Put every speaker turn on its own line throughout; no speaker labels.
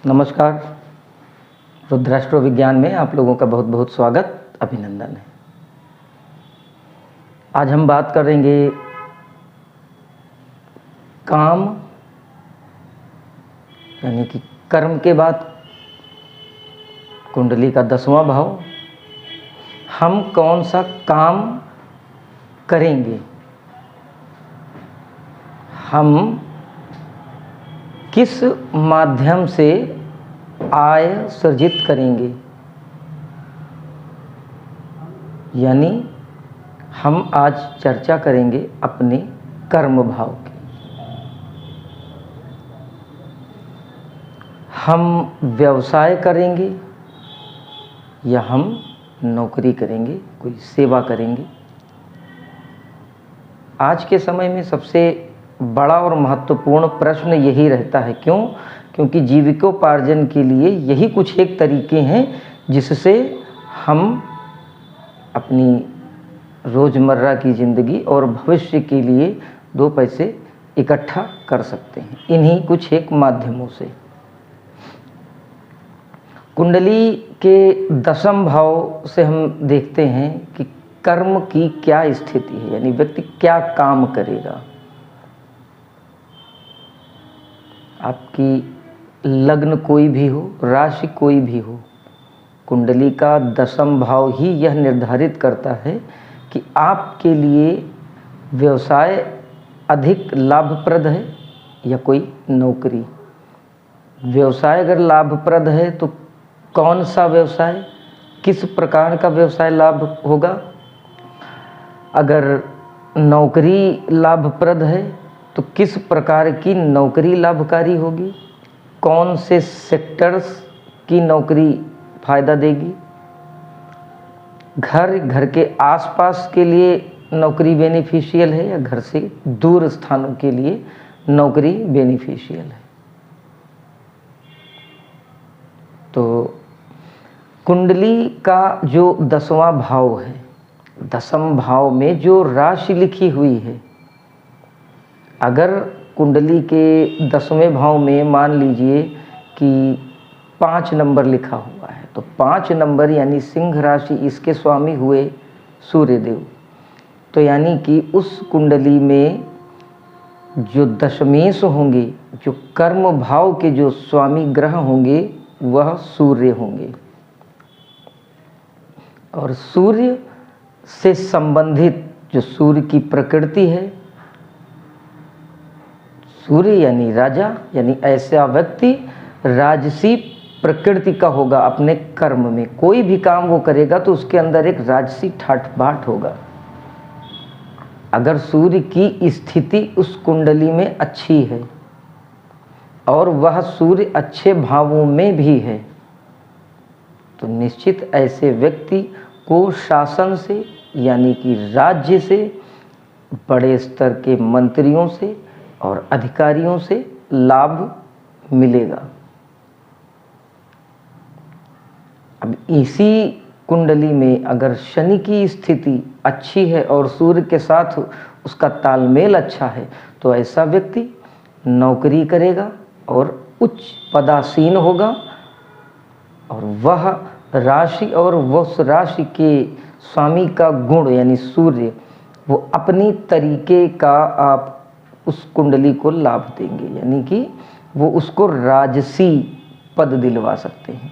नमस्कार। रुद्राष्ट्र विज्ञान में आप लोगों का बहुत बहुत स्वागत, अभिनंदन है। आज हम बात करेंगे काम यानी कि कर्म के बाद कुंडली का 10वां भाव। हम कौन सा काम करेंगे, हम किस माध्यम से आय सृजित करेंगे, यानी हम आज चर्चा करेंगे अपने कर्म भाव की। हम व्यवसाय करेंगे या हम नौकरी करेंगे, कोई सेवा करेंगे। आज के समय में सबसे बड़ा और महत्वपूर्ण प्रश्न यही रहता है। क्यों? क्योंकि जीविकोपार्जन के लिए यही कुछ एक तरीके हैं जिससे हम अपनी रोज़मर्रा की ज़िंदगी और भविष्य के लिए 2 पैसे इकट्ठा कर सकते हैं, इन्हीं कुछ एक माध्यमों से। कुंडली के 10वें भाव से हम देखते हैं कि कर्म की क्या स्थिति है, यानी व्यक्ति क्या काम करेगा। आपकी लग्न कोई भी हो, राशि कोई भी हो, कुंडली का 10वां भाव ही यह निर्धारित करता है कि आपके लिए व्यवसाय अधिक लाभप्रद है या कोई नौकरी। व्यवसाय अगर लाभप्रद है तो कौन सा व्यवसाय, किस प्रकार का व्यवसाय लाभ होगा। अगर नौकरी लाभप्रद है तो किस प्रकार की नौकरी लाभकारी होगी, कौन से सेक्टर्स की नौकरी फ़ायदा देगी। घर के आसपास के लिए नौकरी बेनिफिशियल है या घर से दूर स्थानों के लिए नौकरी बेनिफिशियल है। तो कुंडली का जो 10वां भाव है, 10वें भाव में जो राशि लिखी हुई है, अगर कुंडली के 10वें भाव में मान लीजिए कि 5 नंबर लिखा हुआ है, तो 5 नंबर यानी सिंह राशि, इसके स्वामी हुए सूर्यदेव। तो यानी कि उस कुंडली में जो दशमेश होंगे, जो कर्म भाव के जो स्वामी ग्रह होंगे, वह सूर्य होंगे। और सूर्य से संबंधित जो सूर्य की प्रकृति है, सूर्य यानी राजा, यानी ऐसा व्यक्ति राजसी प्रकृति का होगा। अपने कर्म में कोई भी काम वो करेगा तो उसके अंदर एक राजसी ठाठ बाट होगा। अगर सूर्य की स्थिति उस कुंडली में अच्छी है और वह सूर्य अच्छे भावों में भी है, तो निश्चित ऐसे व्यक्ति को शासन से यानी कि राज्य से, बड़े स्तर के मंत्रियों से और अधिकारियों से लाभ मिलेगा। अब इसी कुंडली में अगर शनि की स्थिति अच्छी है और सूर्य के साथ उसका तालमेल अच्छा है, तो ऐसा व्यक्ति नौकरी करेगा और उच्च पदासीन होगा। और वह राशि और उस राशि के स्वामी का गुण यानी सूर्य, वो अपनी तरीके का आप उस कुंडली को लाभ देंगे, यानी कि वो उसको राजसी पद दिलवा सकते हैं।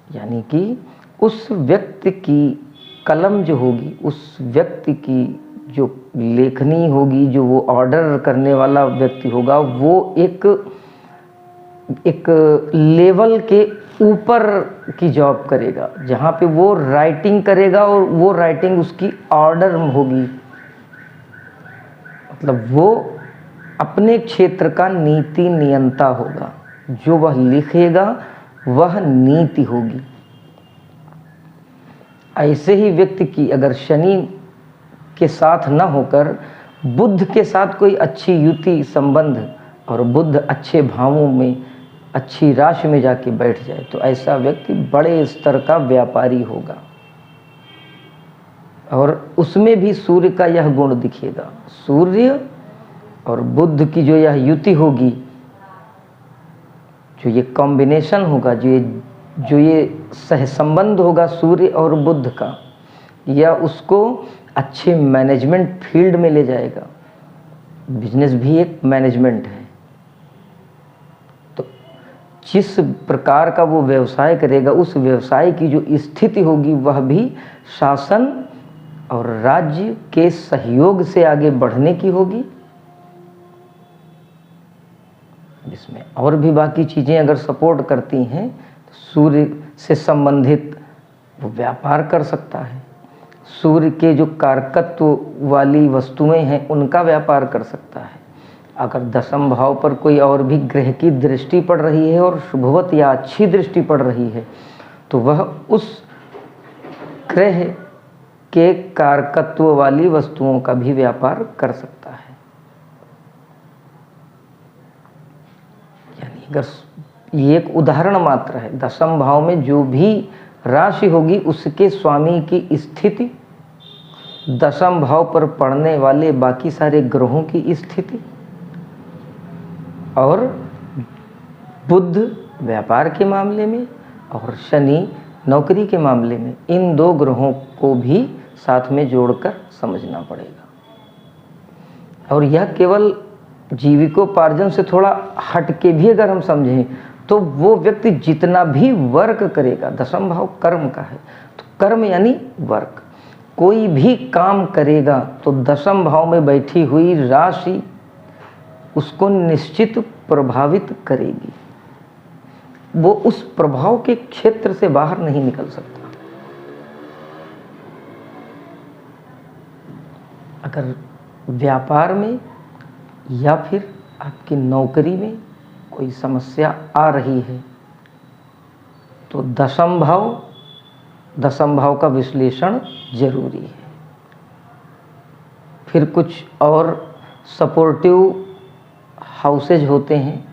यानी कि उस व्यक्ति की कलम जो होगी, उस व्यक्ति की जो लेखनी होगी, जो वो ऑर्डर करने वाला व्यक्ति होगा, वो एक लेवल के ऊपर की जॉब करेगा, जहाँ पे वो राइटिंग करेगा और वो राइटिंग उसकी ऑर्डर होगी। मतलब वो अपने क्षेत्र का नीति नियंता होगा, जो वह लिखेगा वह नीति होगी। ऐसे ही व्यक्ति की अगर शनि के साथ न होकर बुध के साथ कोई अच्छी युति संबंध और बुध अच्छे भावों में, अच्छी राशि में जाके बैठ जाए, तो ऐसा व्यक्ति बड़े स्तर का व्यापारी होगा। और उसमें भी सूर्य का यह गुण दिखेगा। सूर्य और बुध की जो यह युति होगी, जो ये कॉम्बिनेशन होगा, जो ये सहसंबंध होगा सूर्य और बुध का, या उसको अच्छे मैनेजमेंट फील्ड में ले जाएगा। बिजनेस भी एक मैनेजमेंट है, तो जिस प्रकार का वो व्यवसाय करेगा, उस व्यवसाय की जो स्थिति होगी वह भी शासन और राज्य के सहयोग से आगे बढ़ने की होगी। इसमें और भी बाकी चीज़ें अगर सपोर्ट करती हैं तो सूर्य से संबंधित वो व्यापार कर सकता है, सूर्य के जो कारकत्व वाली वस्तुएं हैं उनका व्यापार कर सकता है। अगर दशम भाव पर कोई और भी ग्रह की दृष्टि पड़ रही है और शुभवत या अच्छी दृष्टि पड़ रही है तो वह उस ग्रह के कारकत्व वाली वस्तुओं का भी व्यापार कर सकता है। यानी अगर ये एक उदाहरण मात्र है, दशम भाव में जो भी राशि होगी उसके स्वामी की स्थिति, दशम भाव पर पड़ने वाले बाकी सारे ग्रहों की स्थिति, और बुध व्यापार के मामले में और शनि नौकरी के मामले में, इन दो ग्रहों को भी साथ में जोड़कर समझना पड़ेगा। और यह केवल जीविकोपार्जन से थोड़ा हट के भी अगर हम समझें तो वो व्यक्ति जितना भी वर्क करेगा, दशम भाव कर्म का है, तो कर्म यानी वर्क, कोई भी काम करेगा तो दशम भाव में बैठी हुई राशि उसको निश्चित प्रभावित करेगी। वो उस प्रभाव के क्षेत्र से बाहर नहीं निकल सकता। अगर व्यापार में या फिर आपकी नौकरी में कोई समस्या आ रही है तो दशम भाव का विश्लेषण जरूरी है। फिर कुछ और सपोर्टिव हाउसेज होते हैं,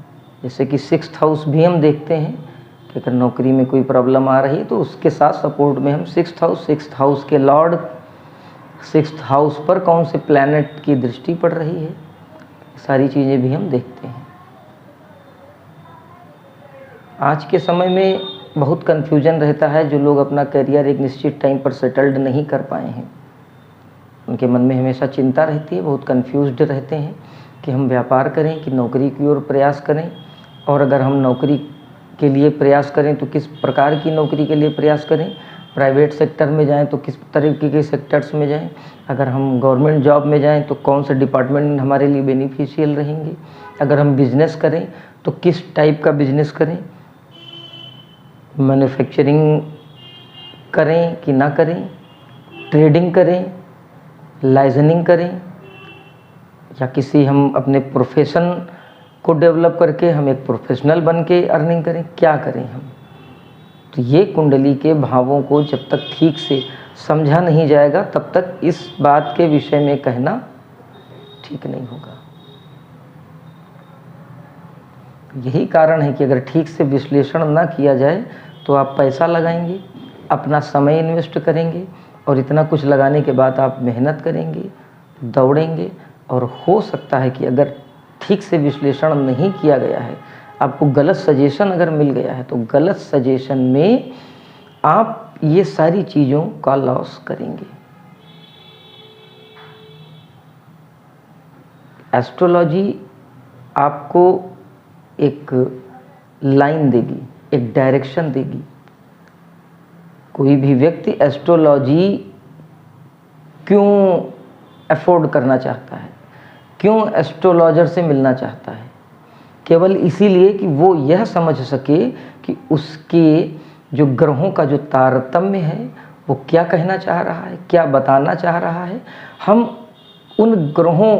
जैसे कि 6th हाउस भी हम देखते हैं कि अगर नौकरी में कोई प्रॉब्लम आ रही है तो उसके साथ सपोर्ट में हम 6th हाउस के लॉर्ड 6th हाउस पर कौन से प्लैनेट की दृष्टि पड़ रही है, सारी चीज़ें भी हम देखते हैं। आज के समय में बहुत कन्फ्यूजन रहता है, जो लोग अपना करियर एक निश्चित टाइम पर सेटल्ड नहीं कर पाए हैं, उनके मन में हमेशा चिंता रहती है, बहुत कन्फ्यूज्ड रहते हैं कि हम व्यापार करें कि नौकरी की ओर प्रयास करें, और अगर हम नौकरी के लिए प्रयास करें तो किस प्रकार की नौकरी के लिए प्रयास करें, प्राइवेट सेक्टर में जाएं तो किस तरीके के सेक्टर्स में जाएं, अगर हम गवर्नमेंट जॉब में जाएं तो कौन से डिपार्टमेंट हमारे लिए बेनिफिशियल रहेंगे, अगर हम बिजनेस करें तो किस टाइप का बिजनेस करें, मैन्युफैक्चरिंग करें कि ना करें, ट्रेडिंग करें, लाइसेंसिंग करें, या किसी हम अपने प्रोफेशन को डेवलप करके हम एक प्रोफेशनल बन के अर्निंग करें, क्या करें हम। तो ये कुंडली के भावों को जब तक ठीक से समझा नहीं जाएगा तब तक इस बात के विषय में कहना ठीक नहीं होगा। यही कारण है कि अगर ठीक से विश्लेषण ना किया जाए तो आप पैसा लगाएंगे, अपना समय इन्वेस्ट करेंगे, और इतना कुछ लगाने के बाद आप मेहनत करेंगे, दौड़ेंगे, और हो सकता है कि अगर ठीक से विश्लेषण नहीं किया गया है, आपको गलत सजेशन अगर मिल गया है तो गलत सजेशन में आप ये सारी चीज़ों का लॉस करेंगे। एस्ट्रोलॉजी आपको एक लाइन देगी, एक डायरेक्शन देगी। कोई भी व्यक्ति एस्ट्रोलॉजी क्यों अफोर्ड करना चाहता है, क्यों एस्ट्रोलॉजर से मिलना चाहता है, केवल इसीलिए कि वो यह समझ सके कि उसके जो ग्रहों का जो तारतम्य है वो क्या कहना चाह रहा है, क्या बताना चाह रहा है। हम उन ग्रहों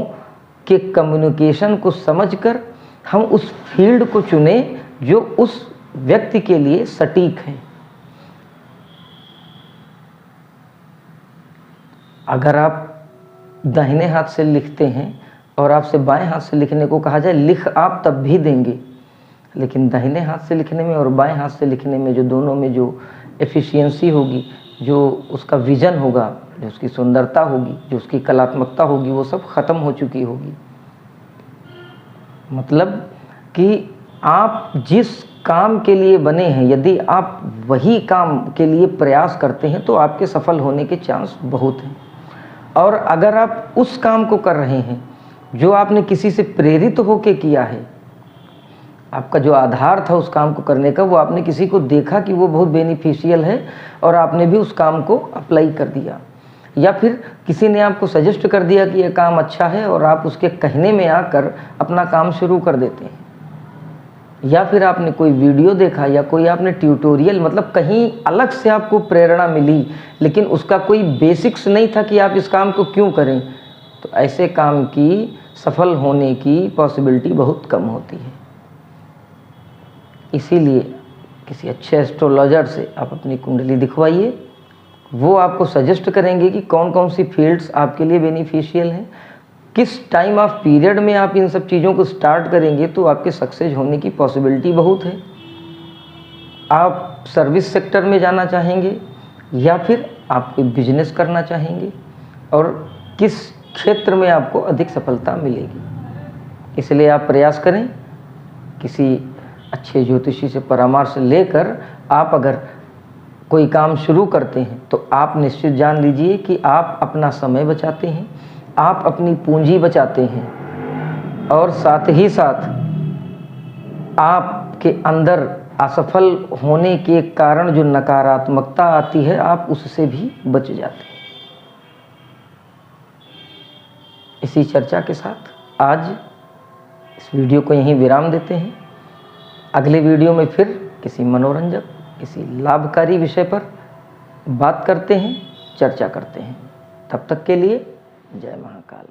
के कम्युनिकेशन को समझकर हम उस फील्ड को चुने जो उस व्यक्ति के लिए सटीक है। अगर आप दाहिने हाथ से लिखते हैं और आपसे बाएं हाथ से लिखने को कहा जाए, लिख आप तब भी देंगे, लेकिन दाहिने हाथ से लिखने में और बाएं हाथ से लिखने में जो दोनों में जो एफिशिएंसी होगी, जो उसका विजन होगा, जो उसकी सुंदरता होगी, जो उसकी कलात्मकता होगी, वो सब ख़त्म हो चुकी होगी। मतलब कि आप जिस काम के लिए बने हैं, यदि आप वही काम के लिए प्रयास करते हैं तो आपके सफल होने के चांस बहुत हैं। और अगर आप उस काम को कर रहे हैं जो आपने किसी से प्रेरित होकर किया है, आपका जो आधार था उस काम को करने का, वो आपने किसी को देखा कि वो बहुत बेनिफिशियल है और आपने भी उस काम को अप्लाई कर दिया, या फिर किसी ने आपको सजेस्ट कर दिया कि ये काम अच्छा है और आप उसके कहने में आकर अपना काम शुरू कर देते हैं, या फिर आपने कोई वीडियो देखा या कोई आपने ट्यूटोरियल, मतलब कहीं अलग से आपको प्रेरणा मिली लेकिन उसका कोई बेसिक्स नहीं था कि आप इस काम को क्यों करें, तो ऐसे काम की सफल होने की पॉसिबिलिटी बहुत कम होती है। इसीलिए किसी अच्छे एस्ट्रोलॉजर से आप अपनी कुंडली दिखवाइए, वो आपको सजेस्ट करेंगे कि कौन कौन सी फील्ड्स आपके लिए बेनिफिशियल हैं, किस टाइम ऑफ पीरियड में आप इन सब चीज़ों को स्टार्ट करेंगे तो आपके सक्सेस होने की पॉसिबिलिटी बहुत है। आप सर्विस सेक्टर में जाना चाहेंगे या फिर आप कोई बिजनेस करना चाहेंगे, और किस क्षेत्र में आपको अधिक सफलता मिलेगी। इसलिए आप प्रयास करें, किसी अच्छे ज्योतिषी से परामर्श लेकर आप अगर कोई काम शुरू करते हैं तो आप निश्चित जान लीजिए कि आप अपना समय बचाते हैं, आप अपनी पूंजी बचाते हैं, और साथ ही साथ आपके अंदर असफल होने के कारण जो नकारात्मकता आती है आप उससे भी बच जाते हैं। इसी चर्चा के साथ आज इस वीडियो को यहीं विराम देते हैं। अगले वीडियो में फिर किसी मनोरंजक, किसी लाभकारी विषय पर बात करते हैं, चर्चा करते हैं। तब तक के लिए जय महाकाल।